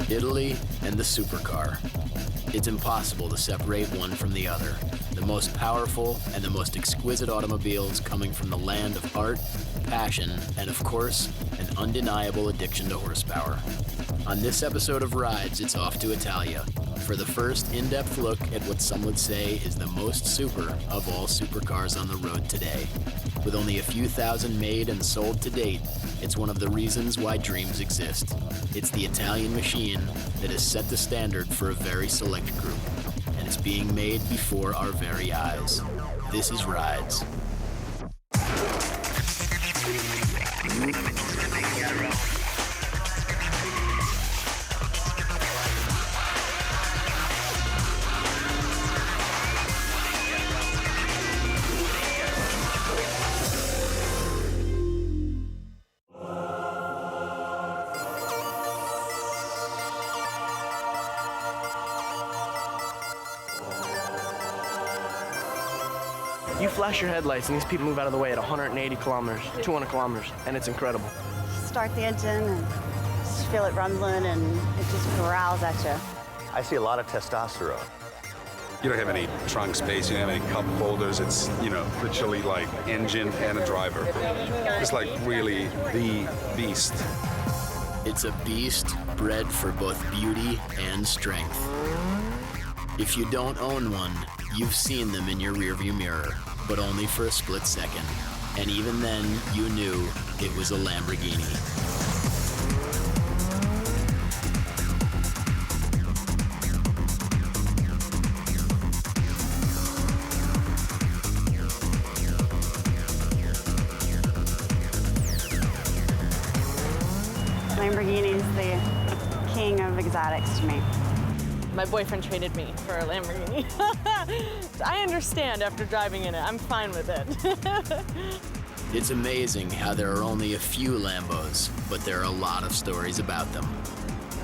Italy and the supercar. It's impossible to separate one from the other. The most powerful and the most exquisite automobiles coming from the land of art, passion, and of course, an undeniable addiction to horsepower. On this episode of Rides, it's off to Italia for the first in-depth look at what some would say is the most super of all supercars on the road today. With only a few thousand made and sold to date, it's one of the reasons why dreams exist. It's the Italian machine that has set the standard for a very select group, and it's being made before our very eyes. This is Rides. You flash your headlights and these people move out of the way at 180 kilometers, 200 kilometers, and it's incredible. Start the engine and just feel it rumbling and it just growls at you. I see a lot of testosterone. You don't have any trunk space, you don't have any cup holders. It's, literally like engine and a driver. It's like really the beast. It's a beast bred for both beauty and strength. If you don't own one, you've seen them in your rearview mirror, but only for a split second. And even then, you knew it was a Lamborghini. Lamborghini's the king of exotics to me. My boyfriend traded me for a Lamborghini. I understand after driving in it. I'm fine with it. It's amazing how there are only a few Lambos, but there are a lot of stories about them.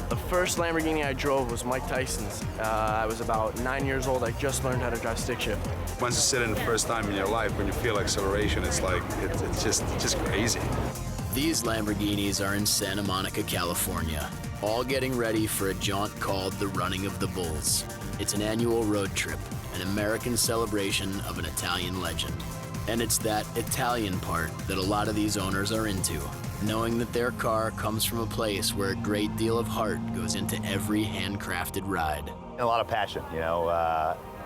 The first Lamborghini I drove was Mike Tyson's. I was about 9 years old. I just learned how to drive stick shift. Once you sit in the first time in your life, when you feel acceleration, it's like, it's just crazy. These Lamborghinis are in Santa Monica, California, all getting ready for a jaunt called the Running of the Bulls. It's an annual road trip, an American celebration of an Italian legend. And it's that Italian part that a lot of these owners are into, knowing that their car comes from a place where a great deal of heart goes into every handcrafted ride. And a lot of passion,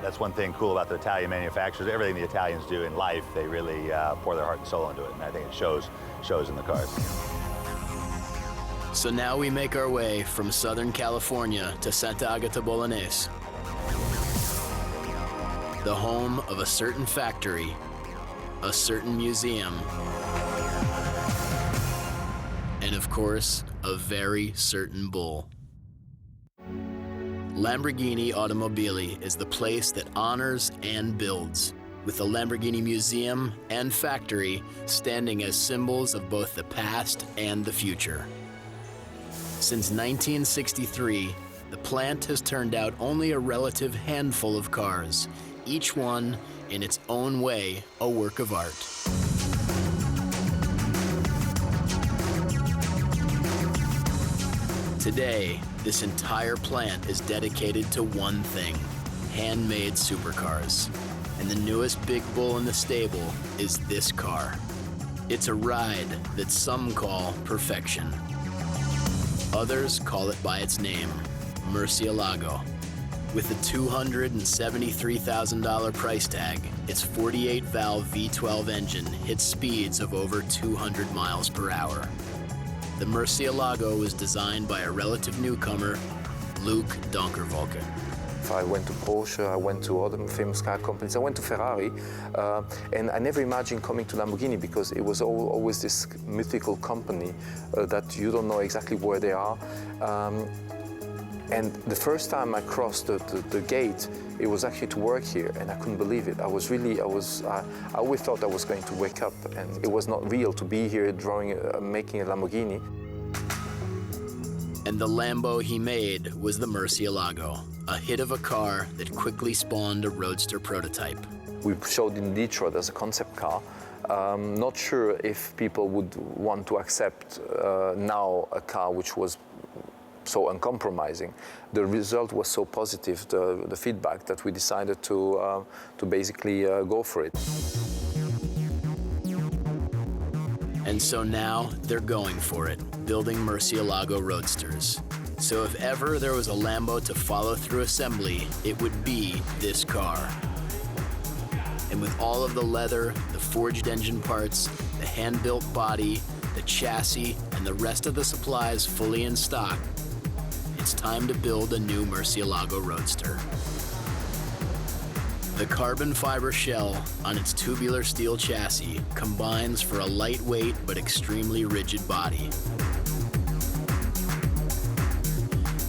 That's one thing cool about the Italian manufacturers. Everything the Italians do in life, they really pour their heart and soul into it, and I think it shows in the cars. So now we make our way from Southern California to Santa Agata Bolognese, the home of a certain factory, a certain museum, and of course, a very certain bull. Lamborghini Automobili is the place that honors and builds, with the Lamborghini Museum and factory standing as symbols of both the past and the future. Since 1963, the plant has turned out only a relative handful of cars, each one, in its own way, a work of art. Today, this entire plant is dedicated to one thing: handmade supercars. And the newest big bull in the stable is this car. It's a ride that some call perfection. Others call it by its name, Murcielago. With a $273,000 price tag, its 48-valve V12 engine hits speeds of over 200 miles per hour. The Murcielago was designed by a relative newcomer, Luke Donkerwolke. I went to Porsche, I went to other famous car companies, I went to Ferrari, and I never imagined coming to Lamborghini because it was always this mythical company that you don't know exactly where they are. And the first time I crossed the gate, it was actually to work here, and I couldn't believe it. I always thought I was going to wake up, and it was not real to be here making a Lamborghini. And the Lambo he made was the Murcielago, a hit of a car that quickly spawned a roadster prototype. We showed in Detroit as a concept car. Not sure if people would want to accept now a car which was so uncompromising. The result was so positive, the feedback, that we decided to basically go for it. And so now they're going for it, building Murcielago Roadsters. So if ever there was a Lambo to follow through assembly, it would be this car. And with all of the leather, the forged engine parts, the hand-built body, the chassis, and the rest of the supplies fully in stock, it's time to build a new Murcielago Roadster. The carbon fiber shell on its tubular steel chassis combines for a lightweight but extremely rigid body.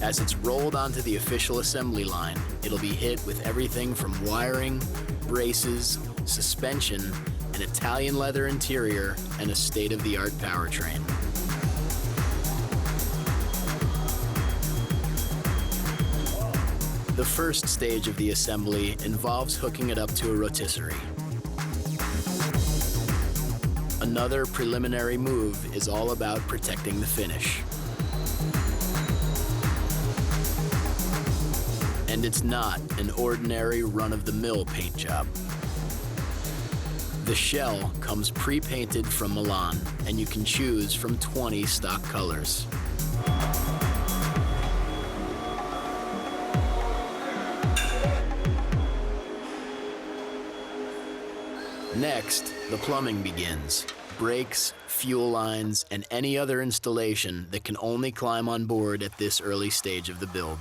As it's rolled onto the official assembly line, it'll be hit with everything from wiring, braces, suspension, an Italian leather interior, and a state-of-the-art powertrain. The first stage of the assembly involves hooking it up to a rotisserie. Another preliminary move is all about protecting the finish. And it's not an ordinary run-of-the-mill paint job. The shell comes pre-painted from Milan, and you can choose from 20 stock colors. Next, the plumbing begins. Brakes, fuel lines, and any other installation that can only climb on board at this early stage of the build.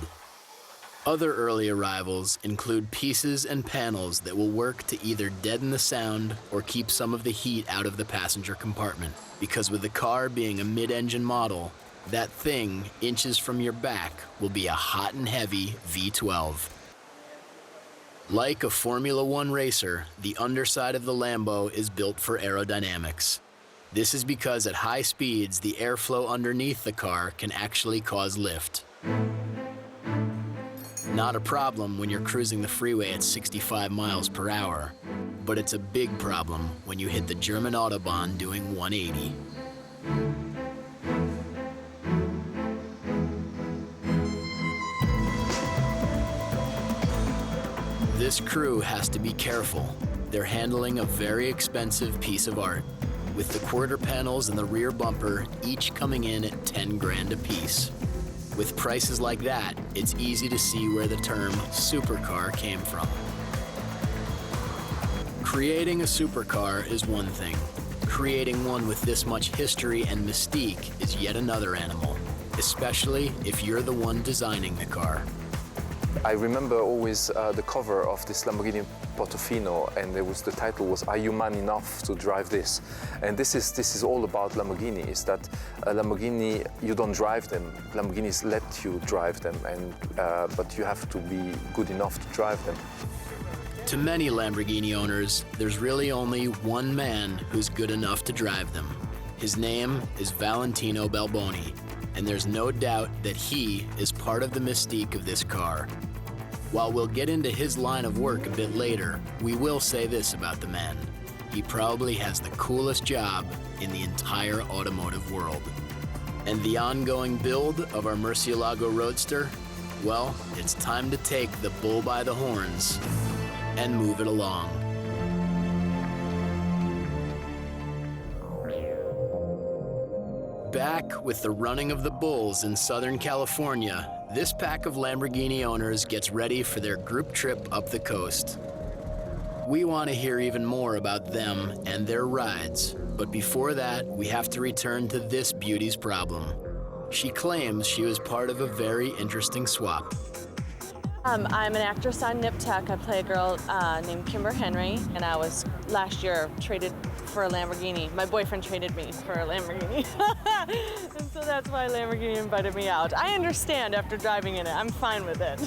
Other early arrivals include pieces and panels that will work to either deaden the sound or keep some of the heat out of the passenger compartment. Because with the car being a mid-engine model, that thing inches from your back will be a hot and heavy V12. Like a Formula One racer, the underside of the Lambo is built for aerodynamics. This is because at high speeds, the airflow underneath the car can actually cause lift. Not a problem when you're cruising the freeway at 65 miles per hour, but it's a big problem when you hit the German Autobahn doing 180. This crew has to be careful. They're handling a very expensive piece of art, with the quarter panels and the rear bumper each coming in at 10 grand a piece. With prices like that, it's easy to see where the term supercar came from. Creating a supercar is one thing. Creating one with this much history and mystique is yet another animal, especially if you're the one designing the car. I remember always the cover of this Lamborghini Portofino, and the title was "Are you man enough to drive this?" And this is all about Lamborghini. Is that Lamborghini? You don't drive them. Lamborghinis let you drive them, and but you have to be good enough to drive them. To many Lamborghini owners, there's really only one man who's good enough to drive them. His name is Valentino Balboni, and there's no doubt that he is part of the mystique of this car. While we'll get into his line of work a bit later, we will say this about the man. He probably has the coolest job in the entire automotive world. And the ongoing build of our Murcielago Roadster, well, it's time to take the bull by the horns and move it along. Back with the running of the bulls in Southern California, this pack of Lamborghini owners gets ready for their group trip up the coast. We want to hear even more about them and their rides, but before that, we have to return to this beauty's problem. She claims she was part of a very interesting swap. I'm an actress on Nip Tuck. I play a girl named Kimber Henry, and I was last year traded for a Lamborghini. My boyfriend traded me for a Lamborghini. And so that's why Lamborghini invited me out. I understand after driving in it. I'm fine with it.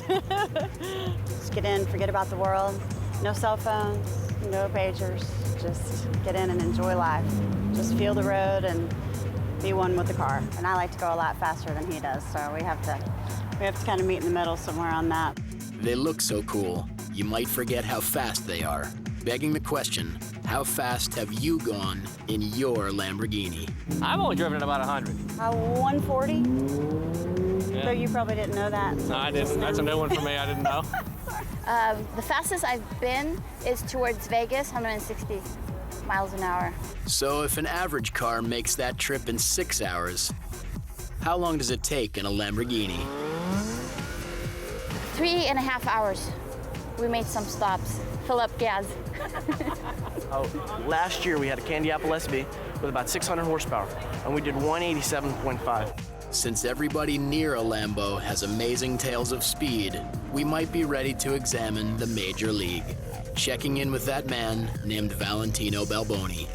Just get in, forget about the world. No cell phones, no pagers. Just get in and enjoy life. Just feel the road and be one with the car. And I like to go a lot faster than he does, so we have to kind of meet in the middle somewhere on that. They look so cool, you might forget how fast they are. Begging the question, how fast have you gone in your Lamborghini? I've only driven about 100. 140? Yeah. But you probably didn't know that. No, I didn't. That's a new one for me. I didn't know. The fastest I've been is towards Vegas, 160 miles an hour. So if an average car makes that trip in 6 hours, how long does it take in a Lamborghini? 3.5 hours. We made some stops, fill up gas. Last year we had a Candy-Apple SB with about 600 horsepower, and we did 187.5. Since everybody near a Lambo has amazing tales of speed, we might be ready to examine the Major League. Checking in with that man named Valentino Balboni.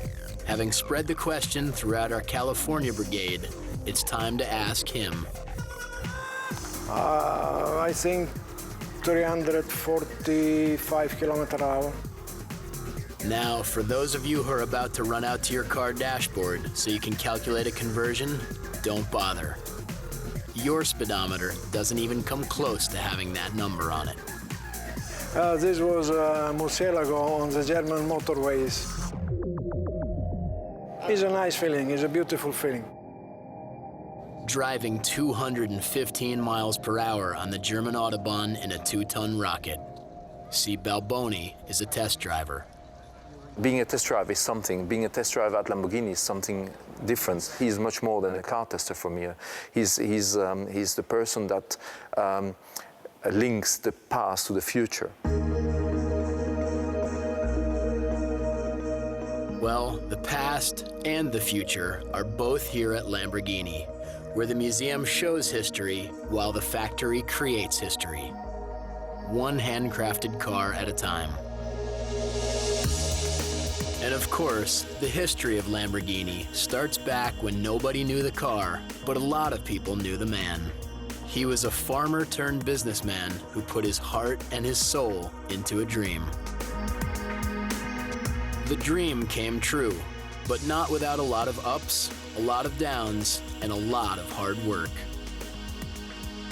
Having spread the question throughout our California brigade, it's time to ask him. I think 345 km/h. Now, for those of you who are about to run out to your car dashboard so you can calculate a conversion, don't bother. Your speedometer doesn't even come close to having that number on it. This was Murcielago on the German motorways. It's a nice feeling, it's a beautiful feeling. Driving 215 miles per hour on the German Autobahn in a 2-ton rocket. See, Balboni is a test driver. Being a test driver is something. Being a test driver at Lamborghini is something different. He's much more than a car tester for me. He's the person that links the past to the future. Well, the past and the future are both here at Lamborghini, where the museum shows history while the factory creates history. One handcrafted car at a time. And of course, the history of Lamborghini starts back when nobody knew the car, but a lot of people knew the man. He was a farmer turned businessman who put his heart and his soul into a dream. The dream came true, but not without a lot of ups, a lot of downs, and a lot of hard work.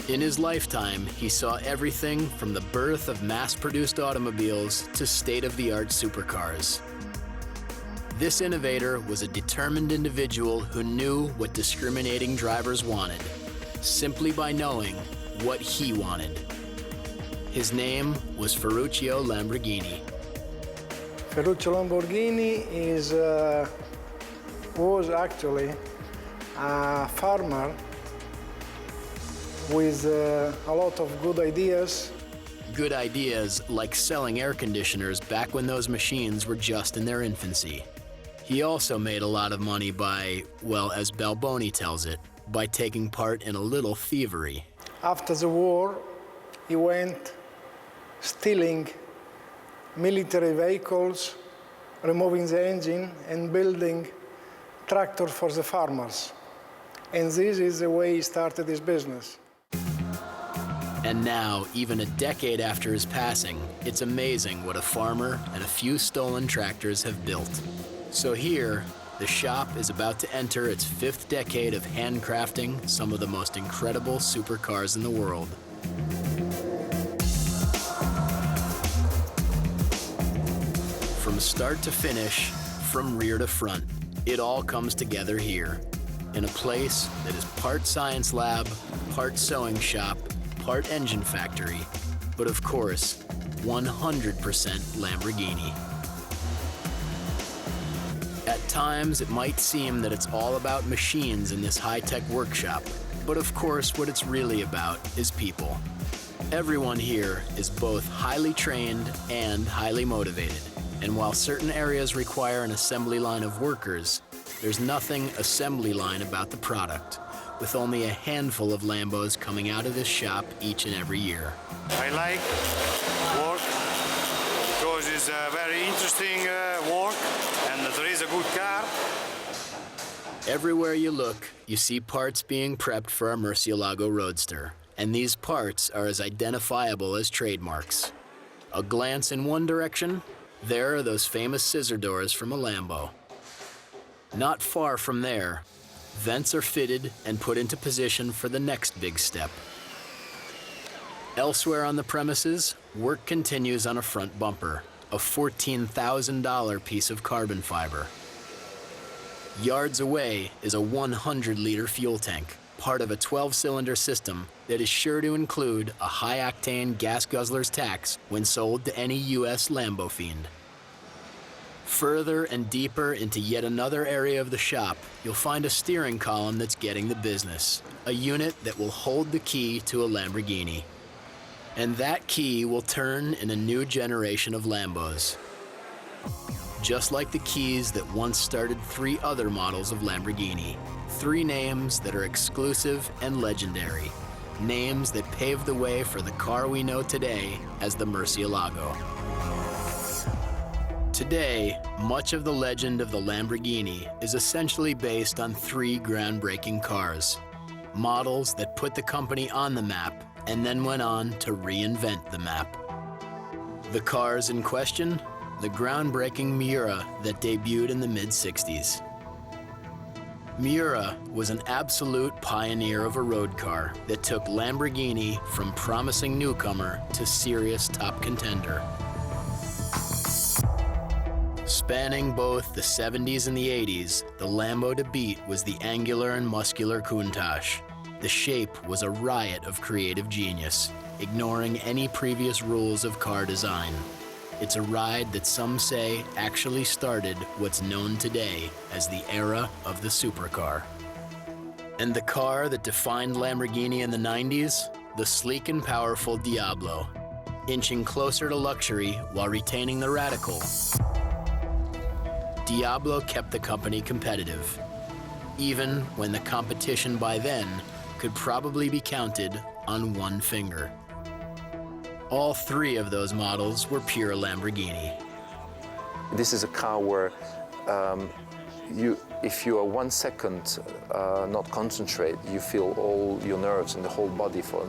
In his lifetime, he saw everything from the birth of mass-produced automobiles to state-of-the-art supercars. This innovator was a determined individual who knew what discriminating drivers wanted, simply by knowing what he wanted. His name was Ferruccio Lamborghini. Ferruccio Lamborghini was actually a farmer with a lot of good ideas. Good ideas like selling air conditioners back when those machines were just in their infancy. He also made a lot of money by, well, as Balboni tells it, by taking part in a little thievery. After the war, he went stealing military vehicles, removing the engine, and building tractors for the farmers. And this is the way he started his business. And now, even a decade after his passing, it's amazing what a farmer and a few stolen tractors have built. So here, the shop is about to enter its 5th decade of handcrafting some of the most incredible supercars in the world. From start to finish, from rear to front, it all comes together here, in a place that is part science lab, part sewing shop, part engine factory, but of course, 100% Lamborghini. At times, it might seem that it's all about machines in this high-tech workshop, but of course, what it's really about is people. Everyone here is both highly trained and highly motivated, and while certain areas require an assembly line of workers, there's nothing assembly line about the product, with only a handful of Lambos coming out of this shop each and every year. I like work because it's a very interesting work and there is a good car. Everywhere you look, you see parts being prepped for our Murcielago Roadster, and these parts are as identifiable as trademarks. A glance in one direction, there are those famous scissor doors from a Lambo. Not far from there, vents are fitted and put into position for the next big step. Elsewhere on the premises, work continues on a front bumper, a $14,000 piece of carbon fiber. Yards away is a 100-liter fuel tank, part of a 12-cylinder system that is sure to include a high-octane gas guzzler's tax when sold to any U.S. Lambo fiend. Further and deeper into yet another area of the shop, you'll find a steering column that's getting the business, a unit that will hold the key to a Lamborghini. And that key will turn in a new generation of Lambos. Just like the keys that once started 3 other models of Lamborghini. 3 names that are exclusive and legendary. Names that paved the way for the car we know today as the Murcielago. Today, much of the legend of the Lamborghini is essentially based on 3 groundbreaking cars. Models that put the company on the map and then went on to reinvent the map. The cars in question? The groundbreaking Miura that debuted in the mid-60s. Miura was an absolute pioneer of a road car that took Lamborghini from promising newcomer to serious top contender. Spanning both the 70s and the 80s, the Lambo to beat was the angular and muscular Countach. The shape was a riot of creative genius, ignoring any previous rules of car design. It's a ride that some say actually started what's known today as the era of the supercar. And the car that defined Lamborghini in the 90s? The sleek and powerful Diablo, inching closer to luxury while retaining the radical. Diablo kept the company competitive, even when the competition by then could probably be counted on one finger. All 3 of those models were pure Lamborghini. This is a car where if you are 1 second not concentrate, you feel all your nerves in the whole body for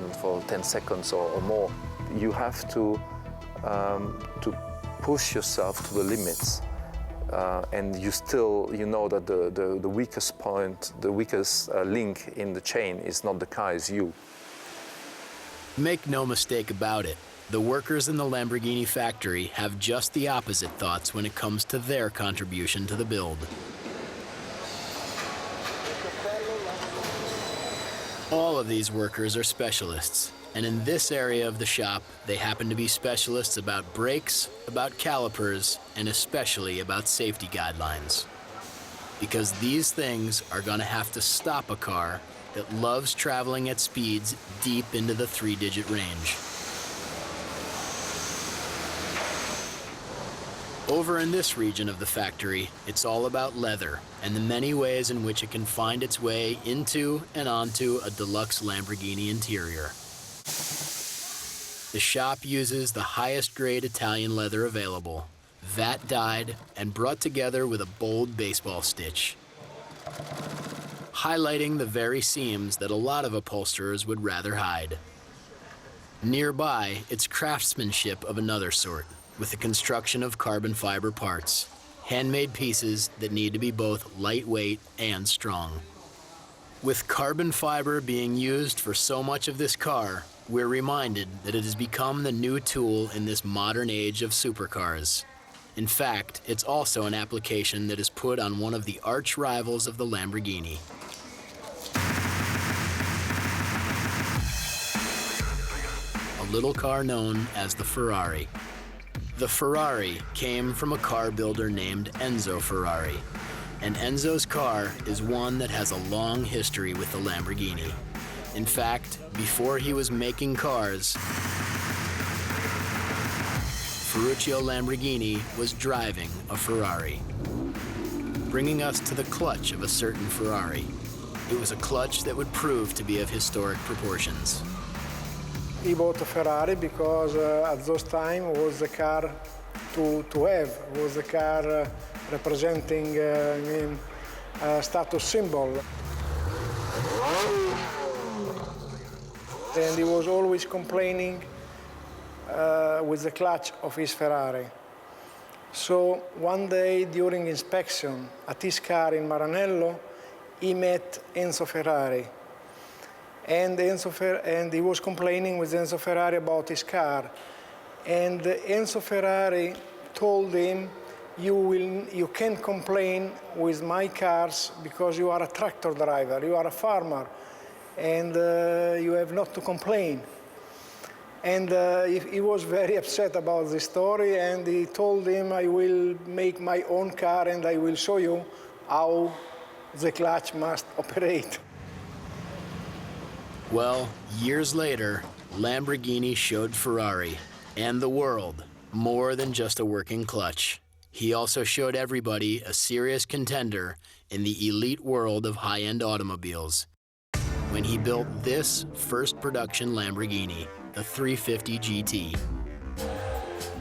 10 seconds or more. You have to push yourself to the limits. And you know that the weakest point, the weakest link in the chain is not the car, it's you. Make no mistake about it, the workers in the Lamborghini factory have just the opposite thoughts when it comes to their contribution to the build. All of these workers are specialists, and in this area of the shop, they happen to be specialists about brakes, about calipers, and especially about safety guidelines. Because these things are going to have to stop a car that loves traveling at speeds deep into the 3-digit range. Over in this region of the factory, it's all about leather and the many ways in which it can find its way into and onto a deluxe Lamborghini interior. The shop uses the highest grade Italian leather available, vat dyed and brought together with a bold baseball stitch, highlighting the very seams that a lot of upholsterers would rather hide. Nearby, it's craftsmanship of another sort, with the construction of carbon fiber parts, handmade pieces that need to be both lightweight and strong. With carbon fiber being used for so much of this car, we're reminded that it has become the new tool in this modern age of supercars. In fact, it's also an application that is put on one of the arch rivals of the Lamborghini. A little car known as the Ferrari. The Ferrari came from a car builder named Enzo Ferrari, and Enzo's car is one that has a long history with the Lamborghini. In fact, before he was making cars, Ferruccio Lamborghini was driving a Ferrari. Bringing us to the clutch of a certain Ferrari. It was a clutch that would prove to be of historic proportions. He bought a Ferrari because at those time was the car to have, was the car representing a status symbol. And he was always complaining with the clutch of his Ferrari. So one day during inspection at his car in Maranello, he met Enzo Ferrari. And he was complaining with Enzo Ferrari about his car. And Enzo Ferrari told him, you can't complain with my cars because you are a tractor driver, you are a farmer. and you have not to complain. And he was very upset about the story, and he told him, I will make my own car and I will show you how the clutch must operate. Well, years later, Lamborghini showed Ferrari and the world more than just a working clutch. He also showed everybody a serious contender in the elite world of high-end automobiles when he built this first production Lamborghini, the 350 GT.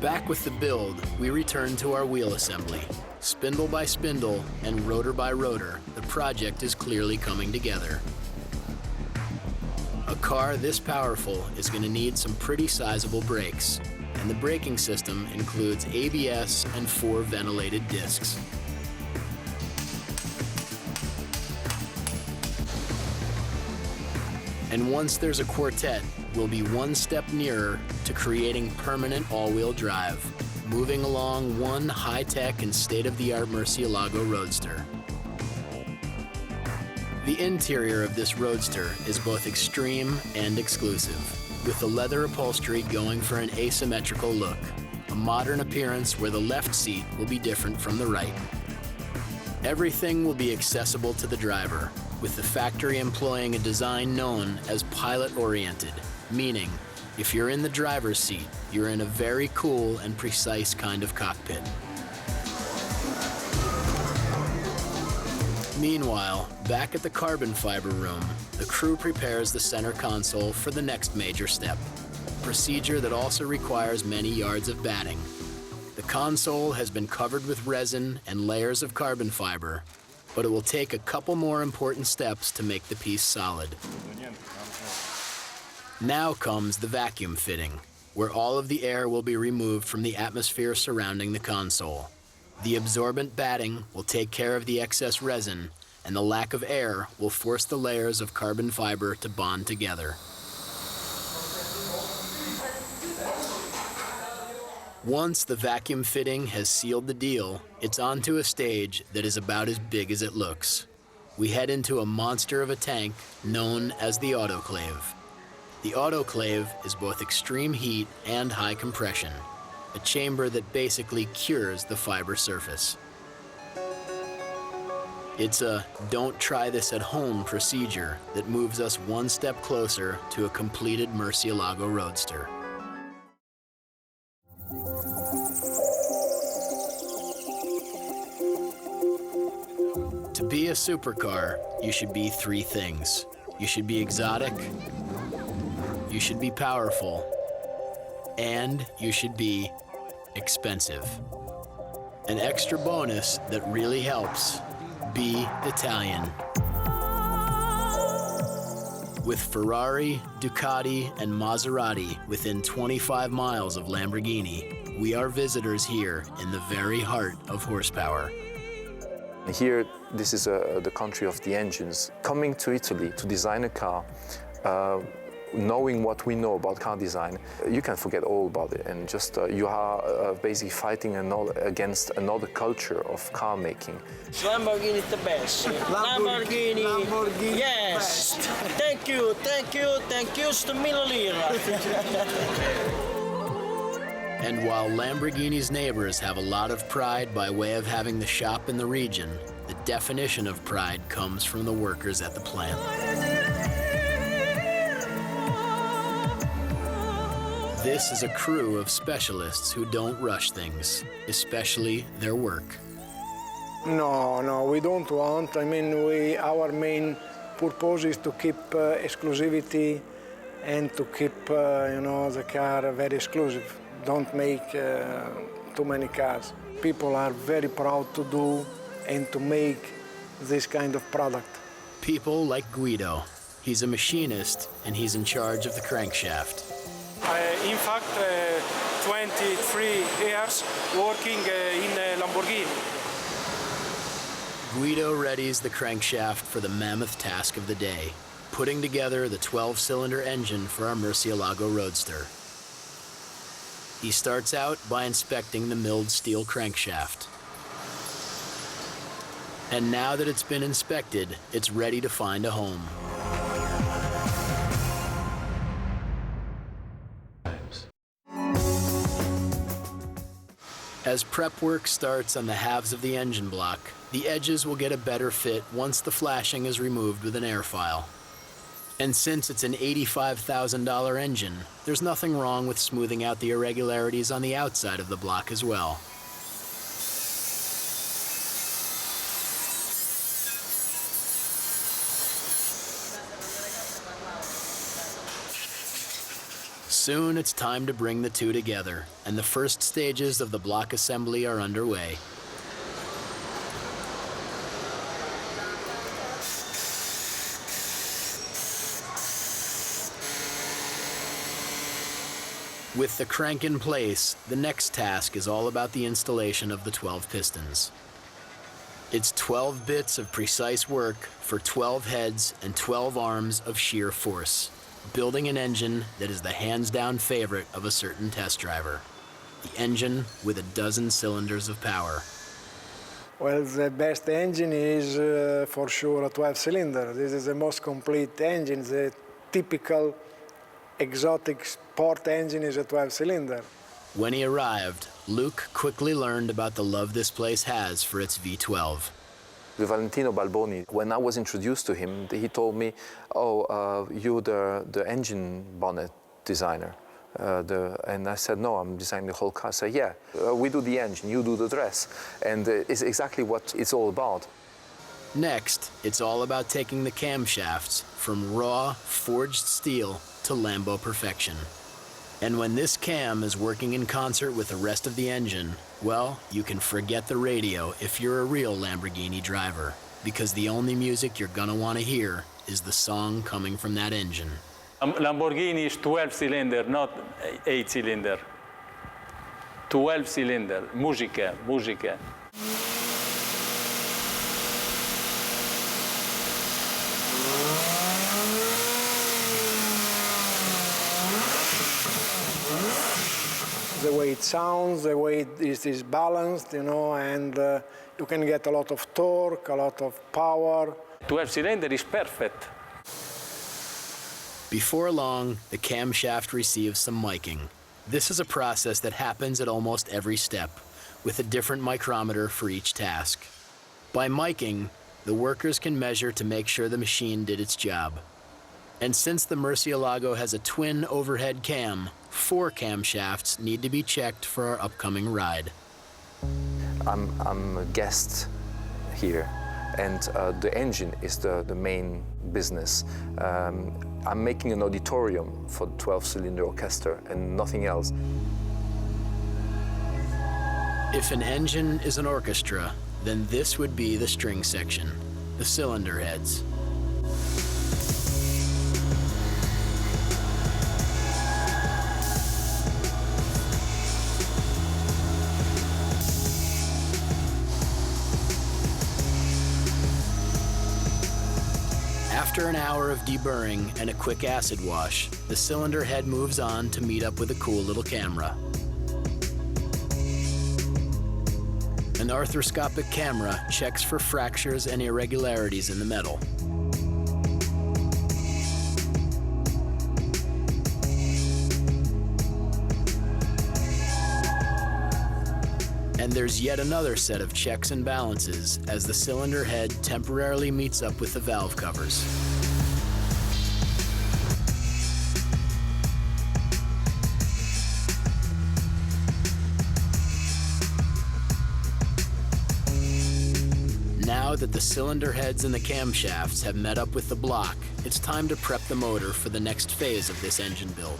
Back with the build, we return to our wheel assembly. Spindle by spindle and rotor by rotor, the project is clearly coming together. A car this powerful is going to need some pretty sizable brakes, and the braking system includes ABS and 4 ventilated discs. And once there's a quartet, we'll be one step nearer to creating permanent all-wheel drive, moving along one high-tech and state-of-the-art Murcielago Roadster. The interior of this Roadster is both extreme and exclusive, with the leather upholstery going for an asymmetrical look, a modern appearance where the left seat will be different from the right. Everything will be accessible to the driver, with the factory employing a design known as pilot-oriented, meaning if you're in the driver's seat, you're in a very cool and precise kind of cockpit. Meanwhile, back at the carbon fiber room, the crew prepares the center console for the next major step, a procedure that also requires many yards of batting. The console has been covered with resin and layers of carbon fiber, but it will take a couple more important steps to make the piece solid. Now comes the vacuum fitting, where all of the air will be removed from the atmosphere surrounding the console. The absorbent batting will take care of the excess resin, and the lack of air will force the layers of carbon fiber to bond together. Once the vacuum fitting has sealed the deal, it's onto a stage that is about as big as it looks. We head into a monster of a tank known as the autoclave. The autoclave is both extreme heat and high compression, a chamber that basically cures the fiber surface. It's a don't try this at home procedure that moves us one step closer to a completed Murcielago Roadster. To be a supercar, you should be 3 things. You should be exotic, you should be powerful, and you should be expensive. An extra bonus that really helps: be Italian. With Ferrari, Ducati, and Maserati within 25 miles of Lamborghini, we are visitors here in the very heart of horsepower. Here, this is the country of the engines. Coming to Italy to design a car, knowing what we know about car design, you can forget all about it, and just you are basically fighting against another culture of car making. Lamborghini is the best. Lamborghini. Yes. Thank you, 100,000 lira. And while Lamborghini's neighbors have a lot of pride by way of having the shop in the region, the definition of pride comes from the workers at the plant. This is a crew of specialists who don't rush things, especially their work. No, we don't want. I mean, our main purpose is to keep exclusivity and to keep, the car very exclusive. Don't make too many cars. People are very proud to do and to make this kind of product. People like Guido. He's a machinist and he's in charge of the crankshaft. In fact, 23 years working in Lamborghini. Guido readies the crankshaft for the mammoth task of the day, putting together the 12-cylinder engine for our Murcielago Roadster. He starts out by inspecting the milled steel crankshaft. And now that it's been inspected, it's ready to find a home. As prep work starts on the halves of the engine block, the edges will get a better fit once the flashing is removed with an air file. And since it's an $85,000 engine, there's nothing wrong with smoothing out the irregularities on the outside of the block as well. Soon it's time to bring the two together, and the first stages of the block assembly are underway. With the crank in place, the next task is all about the installation of the 12 pistons. It's 12 bits of precise work for 12 heads and 12 arms of sheer force, building an engine that is the hands-down favorite of a certain test driver. The engine with a dozen cylinders of power. Well, the best engine is for sure a 12-cylinder. This is the most complete engine. The typical exotic sport engine is a 12-cylinder. When he arrived, Luke quickly learned about the love this place has for its V12. With Valentino Balboni, when I was introduced to him, he told me, "Oh, you're the engine bonnet designer." And I said, "No, I'm designing the whole car." I said, "Yeah, we do the engine, you do the dress." And it's exactly what it's all about. Next, it's all about taking the camshafts from raw, forged steel to Lambo perfection. And when this cam is working in concert with the rest of the engine, well, you can forget the radio if you're a real Lamborghini driver, because the only music you're gonna want to hear is the song coming from that engine. Lamborghini is 12-cylinder, not 8-cylinder. 12-cylinder, musica, musica. The way it sounds, the way it is balanced, you know, and you can get a lot of torque, a lot of power. 12-cylinder is perfect. Before long, the camshaft receives some miking. This is a process that happens at almost every step, with a different micrometer for each task. By miking, the workers can measure to make sure the machine did its job. And since the Murcielago has a twin overhead cam, 4 camshafts need to be checked for our upcoming ride. I'm a guest here, and the engine is the main business. I'm making an auditorium for the 12-cylinder orchestra and nothing else. If an engine is an orchestra, then this would be the string section, the cylinder heads. After an hour of deburring and a quick acid wash, the cylinder head moves on to meet up with a cool little camera. An arthroscopic camera checks for fractures and irregularities in the metal. And there's yet another set of checks and balances as the cylinder head temporarily meets up with the valve covers. Now that the cylinder heads and the camshafts have met up with the block, it's time to prep the motor for the next phase of this engine build.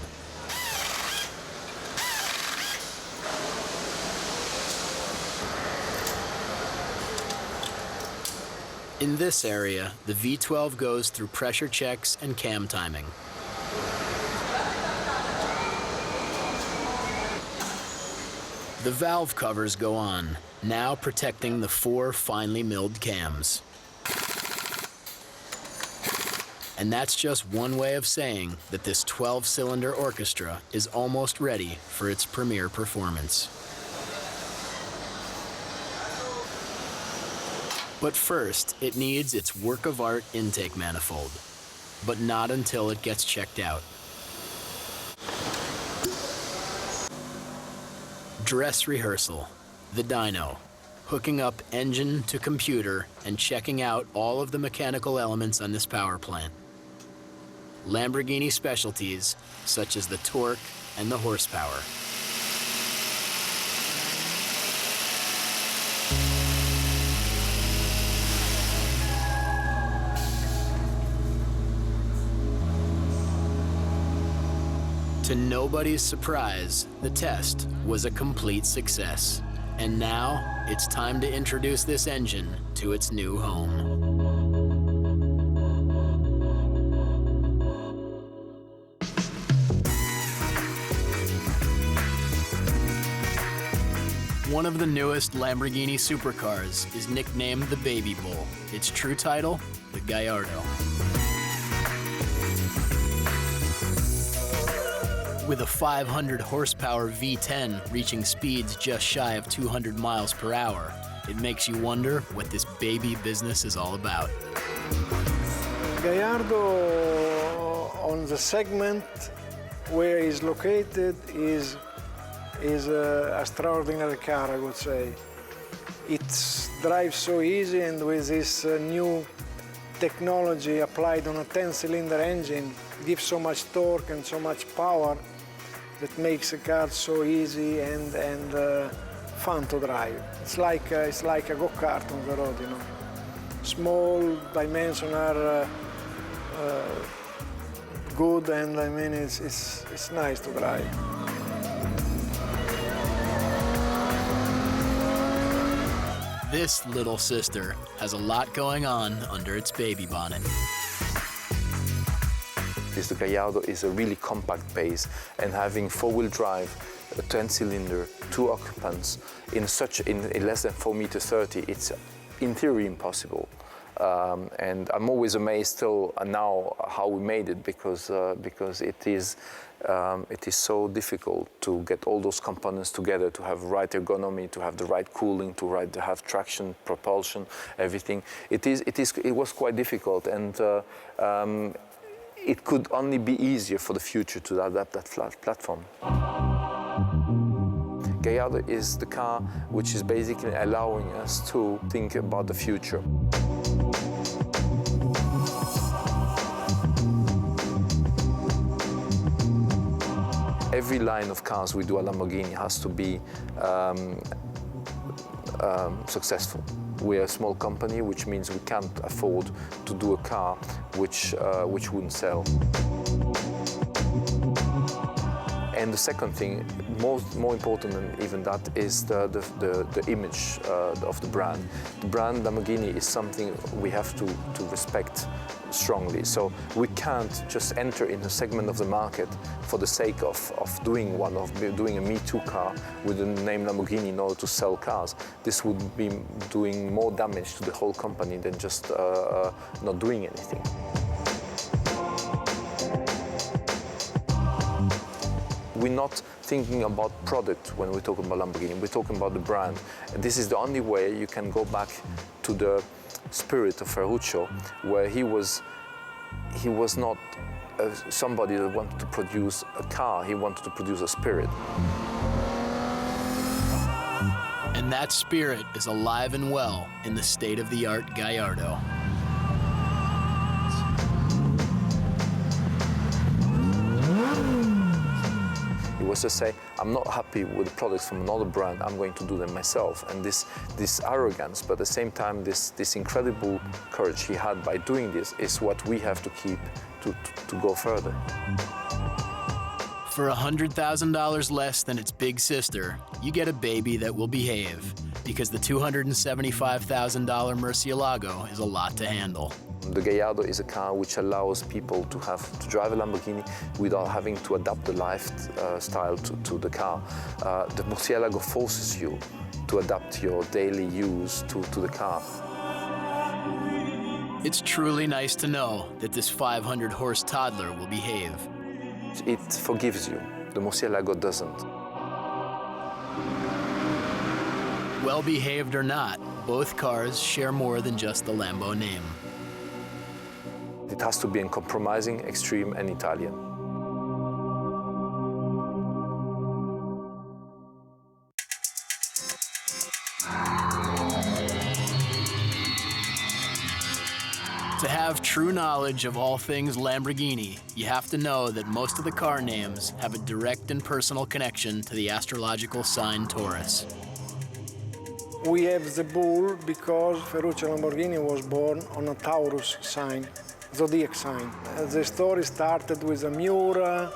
In this area, the V12 goes through pressure checks and cam timing. The valve covers go on, now protecting the 4 finely milled cams. And that's just one way of saying that this 12-cylinder orchestra is almost ready for its premiere performance. But first, it needs its work of art intake manifold, but not until it gets checked out. Dress rehearsal. The dyno, hooking up engine to computer and checking out all of the mechanical elements on this power plant. Lamborghini specialties, such as the torque and the horsepower. To nobody's surprise, the test was a complete success. And now, it's time to introduce this engine to its new home. One of the newest Lamborghini supercars is nicknamed the Baby Bull. Its true title, the Gallardo. With a 500 horsepower V10 reaching speeds just shy of 200 miles per hour, it makes you wonder what this baby business is all about. Gallardo, on the segment where it's located, is an extraordinary car, I would say. It drives so easy, and with this new technology applied on a 10-cylinder engine, gives so much torque and so much power that makes the car so easy and fun to drive. It's like a go-kart on the road, you know. Small dimensions are good, and I mean it's nice to drive. This little sister has a lot going on under its baby bonnet. The Gallardo is a really compact base, and having four-wheel drive, a 10-cylinder, 2 occupants in less than 4.30 meters, it's in theory impossible. And I'm always amazed still now how we made it, because it is so difficult to get all those components together, to have right ergonomy, to have the right cooling, to have traction, propulsion, everything. It was quite difficult, and it could only be easier for the future to adapt that platform. Gallardo is the car which is basically allowing us to think about the future. Every line of cars we do at Lamborghini has to be successful. We're a small company, which means we can't afford to do a car which wouldn't sell. And the second thing, more important than even that, is the image of the brand. The brand Lamborghini is something we have to respect strongly. So we can't just enter in a segment of the market for the sake of doing a Me Too car with the name Lamborghini in order to sell cars. This would be doing more damage to the whole company than just not doing anything. We're not thinking about product when we're talking about Lamborghini, we're talking about the brand. And this is the only way you can go back to the spirit of Ferruccio, where he was not somebody that wanted to produce a car, he wanted to produce a spirit. And that spirit is alive and well in the state-of-the-art Gallardo. He was to say, I'm not happy with the products from another brand, I'm going to do them myself. And this arrogance, but at the same time, this incredible courage he had by doing this is what we have to keep to go further. For $100,000 less than its big sister, you get a baby that will behave, because the $275,000 Murcielago is a lot to handle. The Gallardo is a car which allows people to drive a Lamborghini without having to adapt the lifestyle to the car. The Murcielago forces you to adapt your daily use to the car. It's truly nice to know that this 500-horse toddler will behave. It forgives you. The Murcielago doesn't. Well-behaved or not, both cars share more than just the Lambo name. It has to be uncompromising, extreme, and Italian. To have true knowledge of all things Lamborghini, you have to know that most of the car names have a direct and personal connection to the astrological sign Taurus. We have the bull because Ferruccio Lamborghini was born on a Taurus sign, zodiac sign. The story started with a Miura,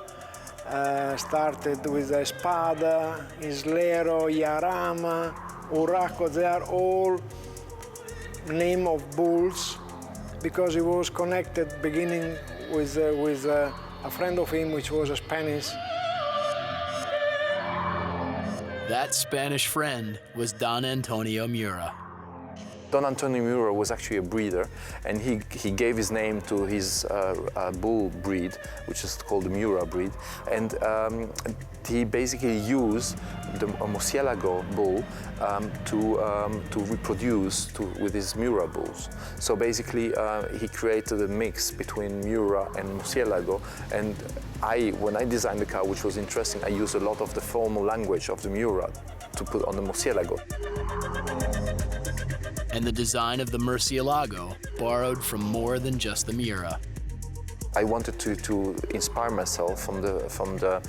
started with a Spada, Islero, Yarama, Urraco. They are all name of bulls because he was connected beginning with a friend of him, which was a Spanish. That Spanish friend was Don Antonio Miura. Don Antonio Miura was actually a breeder, and he gave his name to his bull breed, which is called the Miura breed. And he basically used the Murcielago bull to reproduce with his Miura bulls. So basically, he created a mix between Miura and Murcielago. And when I designed the car, which was interesting, I used a lot of the formal language of the Miura to put on the Murcielago. And the design of the Murcielago borrowed from more than just the Miura. I wanted to inspire myself from the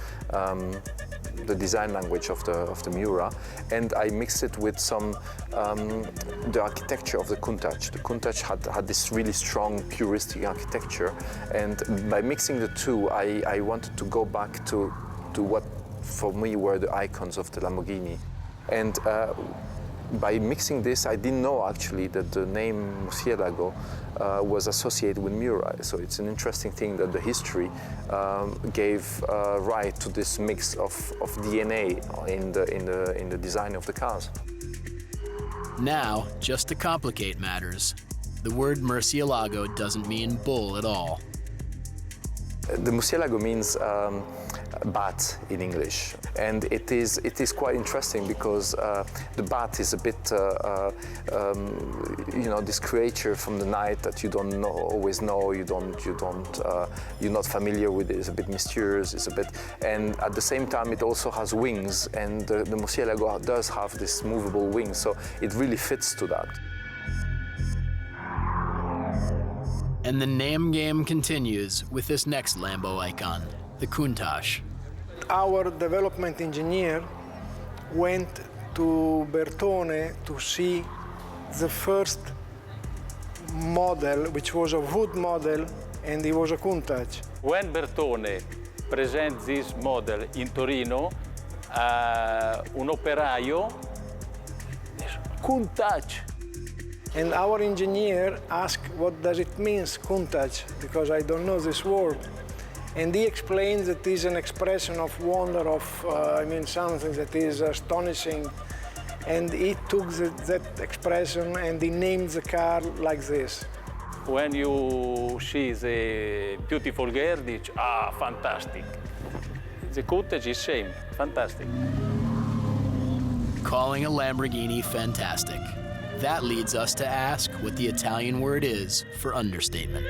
design language of the Miura, and I mixed it with some the architecture of the Countach. The Countach had this really strong, puristic architecture, and by mixing the two, I wanted to go back to what for me were the icons of the Lamborghini, and. By mixing this, I didn't know actually that the name Murcielago was associated with Miura. So it's an interesting thing that the history gave right to this mix of DNA in the design of the cars. Now, just to complicate matters, the word Murcielago doesn't mean bull at all. The Murcielago means bat in English, and it is quite interesting because the bat is a bit this creature from the night that you don't always know, you're not familiar with it. It's a bit mysterious, and at the same time it also has wings, and the Murcielago does have this movable wing, so it really fits to that. And the name game continues with this next Lambo icon, the Countach. Our development engineer went to Bertone to see the first model, which was a wood model, and it was a Countach. When Bertone presents this model in Torino, un operaio, Countach. And our engineer asked, what does it mean, Countach? Because I don't know this word. And he explained that it is an expression of wonder, something that is astonishing. And he took that expression and he named the car like this. When you see the beautiful girl, fantastic. The Countach is same, fantastic. Calling a Lamborghini fantastic. That leads us to ask what the Italian word is for understatement.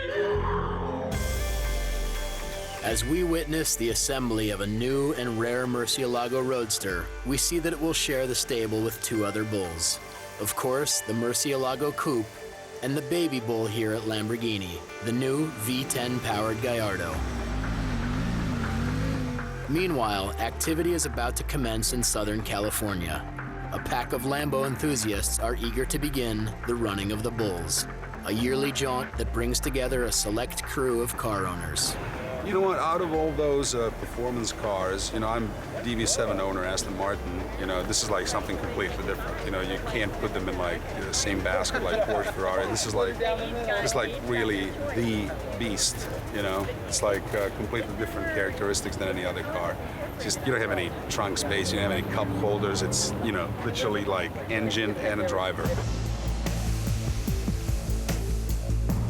As we witness the assembly of a new and rare Murcielago Roadster, we see that it will share the stable with two other bulls. Of course, the Murcielago Coupe and the baby bull here at Lamborghini, the new V10-powered Gallardo. Meanwhile, activity is about to commence in Southern California. A pack of Lambo enthusiasts are eager to begin the running of the bulls, a yearly jaunt that brings together a select crew of car owners. You know what, out of all those performance cars, I'm DB7 owner, Aston Martin, this is like something completely different. You can't put them in like the same basket like Porsche, Ferrari. This is like really the beast, It's like completely different characteristics than any other car. It's just, you don't have any trunk space, you don't have any cup holders. It's, literally like engine and a driver.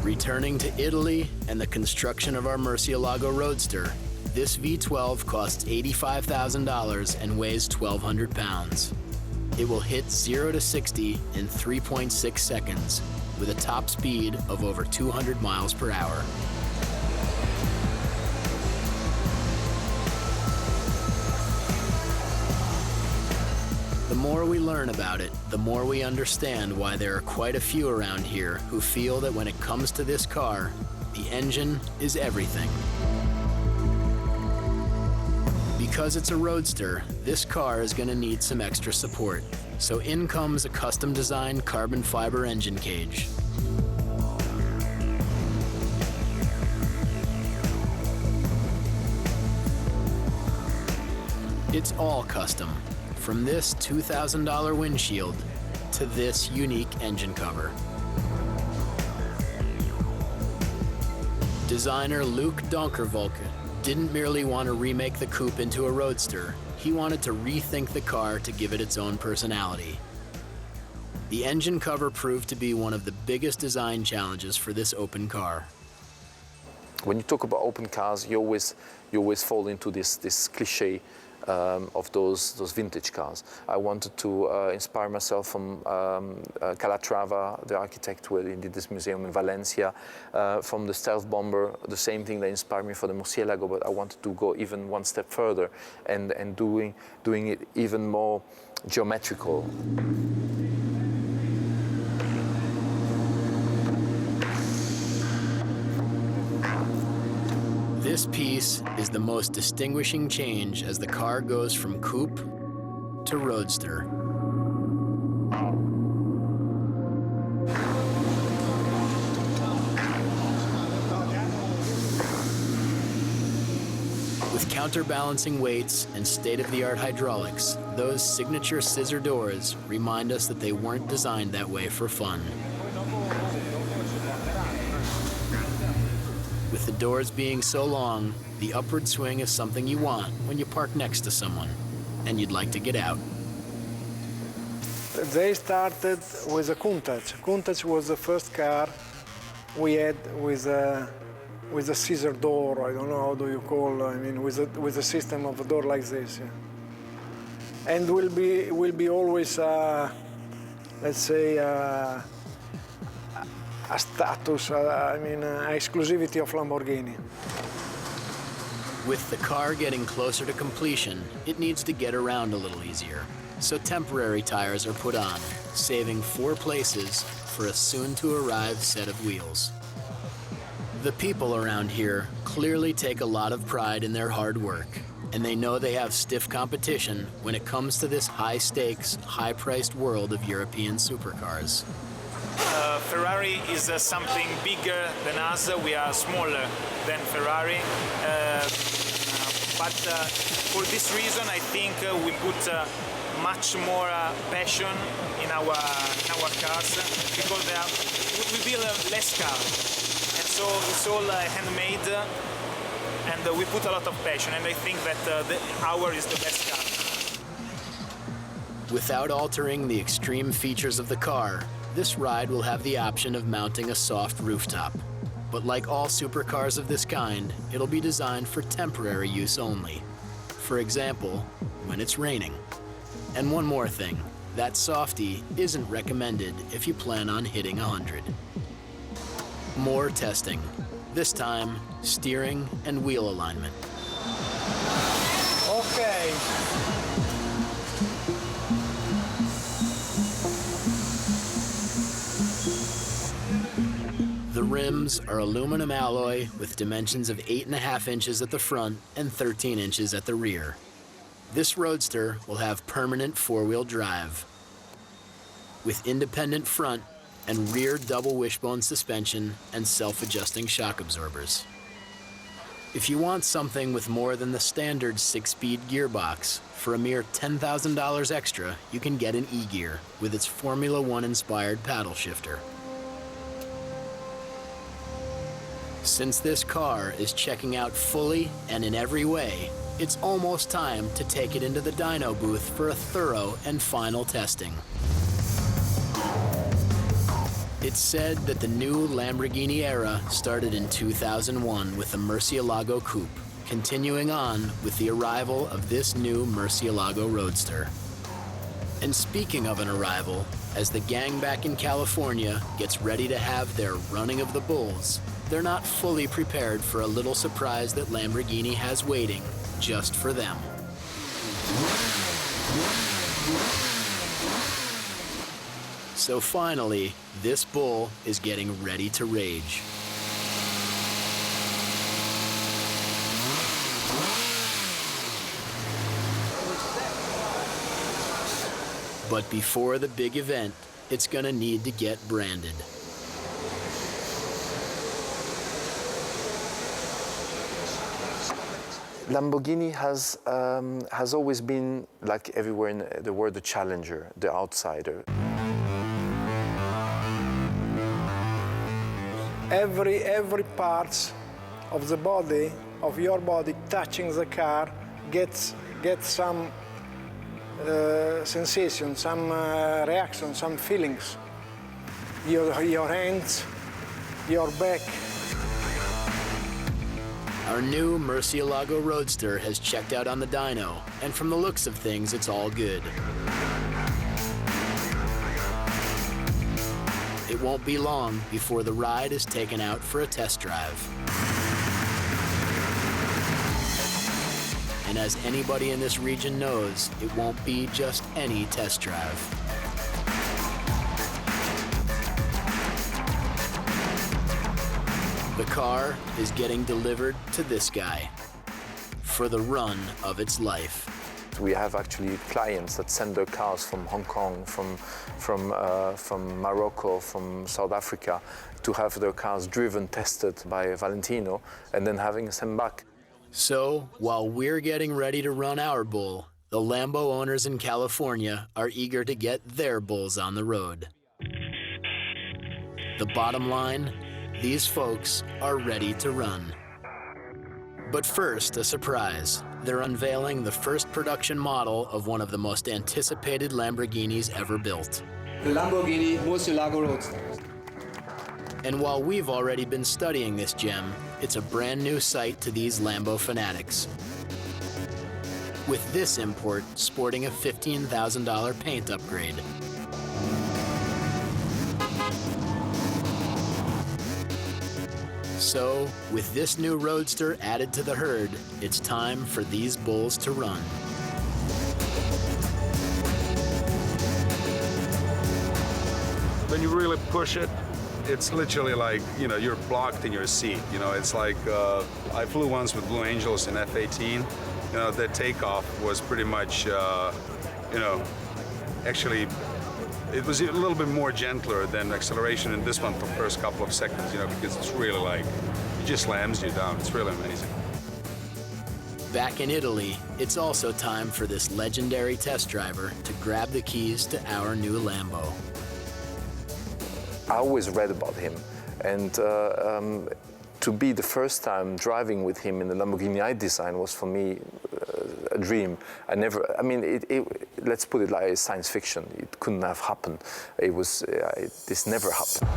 Returning to Italy and the construction of our Murcielago Roadster, this V12 costs $85,000 and weighs 1,200 pounds. It will hit 0 to 60 in 3.6 seconds with a top speed of over 200 miles per hour. The more we learn about it, the more we understand why there are quite a few around here who feel that when it comes to this car, the engine is everything. Because it's a roadster, this car is going to need some extra support. So in comes a custom-designed carbon fiber engine cage. It's all custom, from this $2,000 windshield to this unique engine cover. Designer Luc Donkervolke didn't merely want to remake the coupe into a roadster, he wanted to rethink the car to give it its own personality. The engine cover proved to be one of the biggest design challenges for this open car. When you talk about open cars, you always fall into this cliche of those vintage cars. I wanted to inspire myself from Calatrava, the architect who did this museum in Valencia, from the stealth bomber, the same thing that inspired me for the Murcielago, but I wanted to go even one step further and doing it even more geometrical. This piece is the most distinguishing change as the car goes from coupe to roadster. With counterbalancing weights and state-of-the-art hydraulics, those signature scissor doors remind us that they weren't designed that way for fun. With the doors being so long, the upward swing is something you want when you park next to someone and you'd like to get out. They started with a Countach. Countach was the first car we had with a scissor door. I don't know how do you call. I mean, with a system of a door like this. Yeah. And will be always, let's say. A status, exclusivity of Lamborghini. With the car getting closer to completion, it needs to get around a little easier. So temporary tires are put on, saving 4 places for a soon-to-arrive set of wheels. The people around here clearly take a lot of pride in their hard work, and they know they have stiff competition when it comes to this high-stakes, high-priced world of European supercars. Ferrari is something bigger than us. We are smaller than Ferrari. But for this reason, I think we put much more passion in our cars because we build less cars. And so it's all handmade and we put a lot of passion. And I think that our is the best car. Without altering the extreme features of the car, this ride will have the option of mounting a soft rooftop. But like all supercars of this kind, it'll be designed for temporary use only. For example, when it's raining. And one more thing, that softie isn't recommended if you plan on hitting 100. More testing. This time, steering and wheel alignment. Okay. The rims are aluminum alloy with dimensions of 8.5 inches at the front and 13 inches at the rear. This roadster will have permanent 4-wheel drive with independent front and rear double wishbone suspension and self-adjusting shock absorbers. If you want something with more than the standard 6-speed gearbox, for a mere $10,000 extra, you can get an E-Gear with its Formula One-inspired paddle shifter. Since this car is checking out fully and in every way, it's almost time to take it into the dyno booth for a thorough and final testing. It's said that the new Lamborghini era started in 2001 with the Murcielago Coupe, continuing on with the arrival of this new Murcielago Roadster. And speaking of an arrival, as the gang back in California gets ready to have their running of the bulls, they're not fully prepared for a little surprise that Lamborghini has waiting just for them. So finally, this bull is getting ready to rage. But before the big event, it's gonna need to get branded. Lamborghini has always been, like everywhere in the world, the challenger, the outsider. Every part of the body, of your body, touching the car, gets some sensation, some reaction, some feelings. Your hands, your back. Our new Murcielago Roadster has checked out on the dyno, and from the looks of things, it's all good. It won't be long before the ride is taken out for a test drive. And as anybody in this region knows, it won't be just any test drive. The car is getting delivered to this guy for the run of its life. We have actually clients that send their cars from Hong Kong, from Morocco, from South Africa, to have their cars driven, tested by Valentino, and then having them back. So, while we're getting ready to run our bull, the Lambo owners in California are eager to get their bulls on the road. The bottom line, these folks are ready to run. But first, a surprise. They're unveiling the first production model of one of the most anticipated Lamborghinis ever built. The Lamborghini Murcielago Roadster. And while we've already been studying this gem, it's a brand new sight to these Lambo fanatics. With this import sporting a $15,000 paint upgrade. So, with this new Roadster added to the herd, it's time for these bulls to run. When you really push it, it's literally like, you're blocked in your seat. It's like, I flew once with Blue Angels in F-18. Their takeoff was pretty much, actually, it was a little bit more gentler than acceleration in this one for the first couple of seconds, because it's really like, it just slams you down. It's really amazing. Back in Italy, it's also time for this legendary test driver to grab the keys to our new Lambo. I always read about him, and to be the first time driving with him in the Lamborghini I designed was for me a dream. Let's put it like science fiction. It couldn't have happened. This never happened.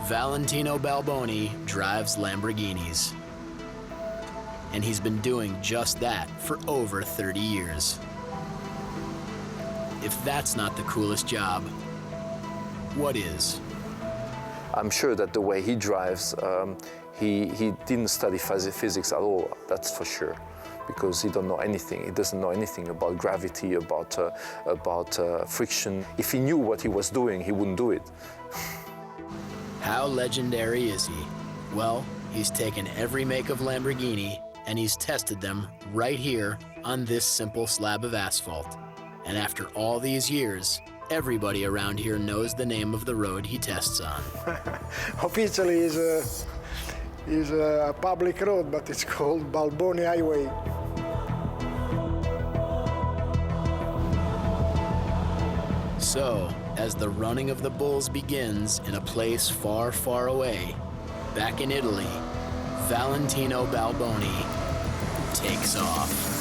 Valentino Balboni drives Lamborghinis. And he's been doing just that for over 30 years. If that's not the coolest job, what is? I'm sure that the way he drives, he didn't study physics at all, that's for sure, because he don't know anything. He doesn't know anything about gravity, about friction. If he knew what he was doing, he wouldn't do it. How legendary is he? Well, he's taken every make of Lamborghini and he's tested them right here on this simple slab of asphalt. And after all these years, everybody around here knows the name of the road he tests on. Officially is a public road, but it's called Balboni Highway. So, as the running of the bulls begins in a place far, far away, back in Italy, Valentino Balboni takes off.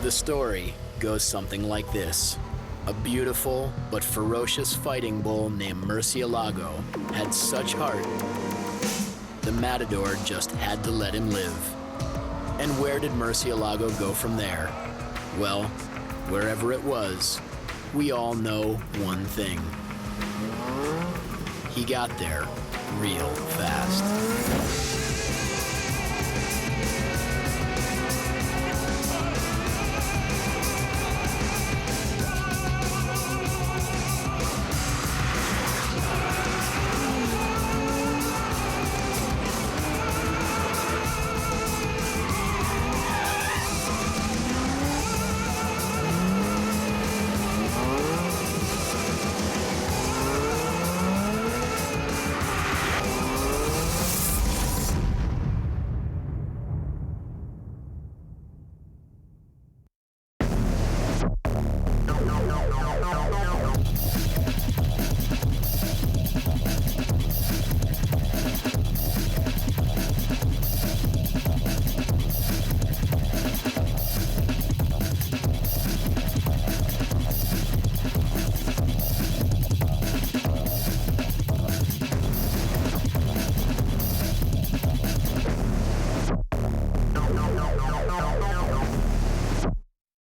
The story goes something like this. A beautiful but ferocious fighting bull named Murcielago had such heart, the matador just had to let him live. And where did Murcielago go from there? Well, wherever it was, we all know one thing. He got there real fast.